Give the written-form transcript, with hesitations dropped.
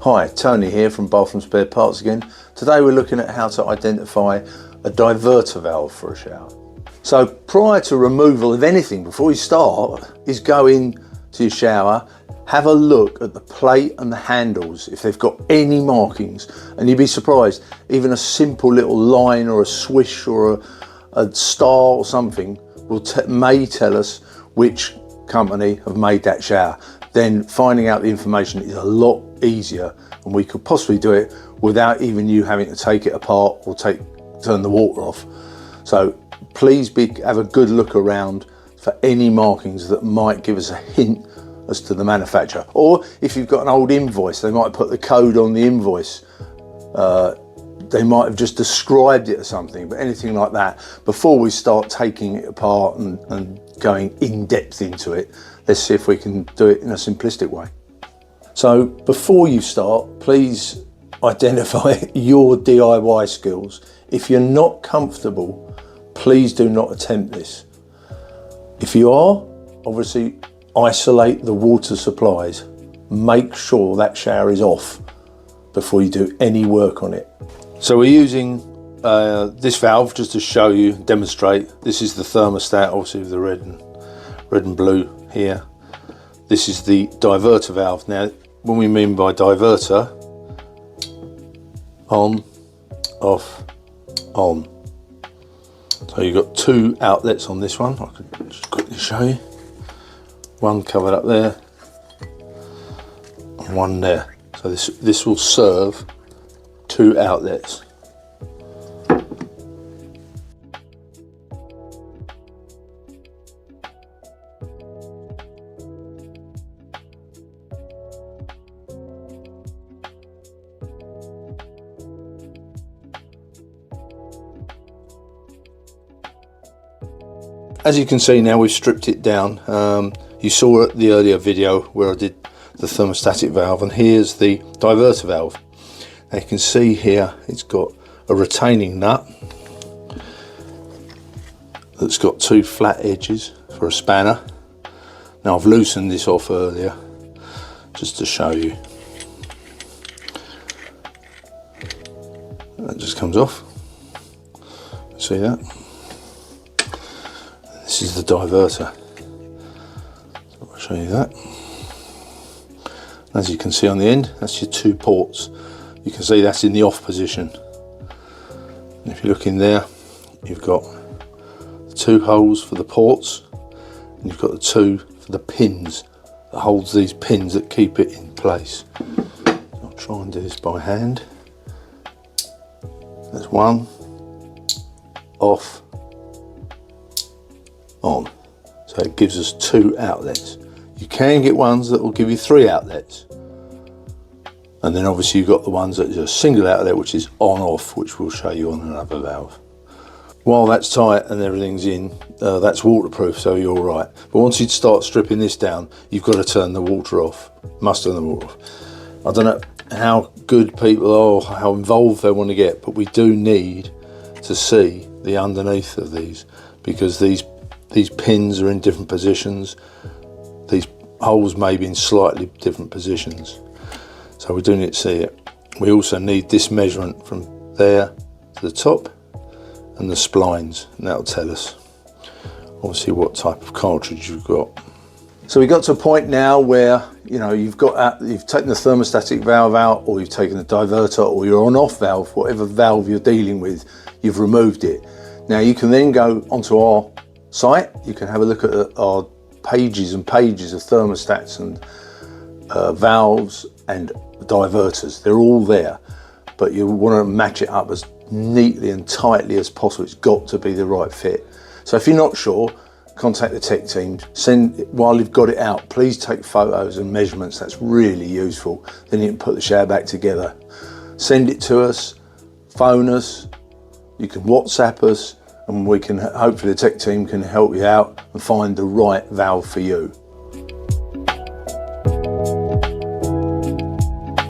Hi, Tony here from Bathroom Spare Parts again. Today we're looking at how to identify a diverter valve for a shower. So prior to removal of anything, before you start, is go in to your shower, have a look at the plate and the handles if they've got any markings, and you'd be surprised, even a simple little line or a swish or a star or something may tell us which company have made that shower. Then finding out the information is a lot easier, and we could possibly do it without even you having to take it apart or turn the water off. So please have a good look around for any markings that might give us a hint as to the manufacturer. Or if you've got an old invoice, they might put the code on the invoice. They might have just described it or something, but anything like that, before we start taking it apart and going in depth into it, let's see if we can do it in a simplistic way. So before you start, please identify your DIY skills. If you're not comfortable, please do not attempt this. If you are, obviously isolate the water supplies. Make sure that shower is off before you do any work on it. So we're using this valve just to show you, demonstrate. This is the thermostat, obviously with the red and blue here. This is the diverter valve. Now, what we mean by diverter, on, off, on. So you've got two outlets on this one. I can just quickly show you. One covered up there, and one there. So this will serve two outlets. As you can see now, we've stripped it down. You saw the earlier video where I did the thermostatic valve, and here's the diverter valve. Now you can see here it's got a retaining nut that's got two flat edges for a spanner. Now I've loosened this off earlier just to show you. That just comes off. See that? This is the diverter. So I'll show you that. As you can see on the end, that's your two ports. You can see that's in the off position. And if you look in there, you've got the two holes for the ports, and you've got the two for the pins that holds these pins that keep it in place. I'll try and do this by hand. There's one, off, on. So it gives us two outlets. You can get ones that will give you three outlets, and then obviously you've got the ones that is a single outlet, which is on off, which we'll show you on another valve. While that's tight and everything's in, that's waterproof, so you're all right. But once you start stripping this down, you've got to turn the water off. Must turn the water off. I don't know how good people are, how involved they want to get, but we do need to see the underneath of these, because these pins are in different positions. These holes may be in slightly different positions. So we do need to see it. We also need this measurement from there to the top and the splines, and that'll tell us obviously what type of cartridge you've got. So we got to a point now where you've taken the thermostatic valve out, or you've taken the diverter, or your on-off valve, whatever valve you're dealing with, you've removed it. Now you can then go onto our site. You can have a look at our pages and pages of thermostats and valves and diverters. They're all there, but you want to match it up as neatly and tightly as possible. It's got to be the right fit. So if you're not sure, contact the tech team. While you've got it out, please take photos and measurements. That's really useful. Then you can put the shower back together. Send it to us, phone us, you can WhatsApp us, and we can, hopefully the tech team can help you out and find the right valve for you.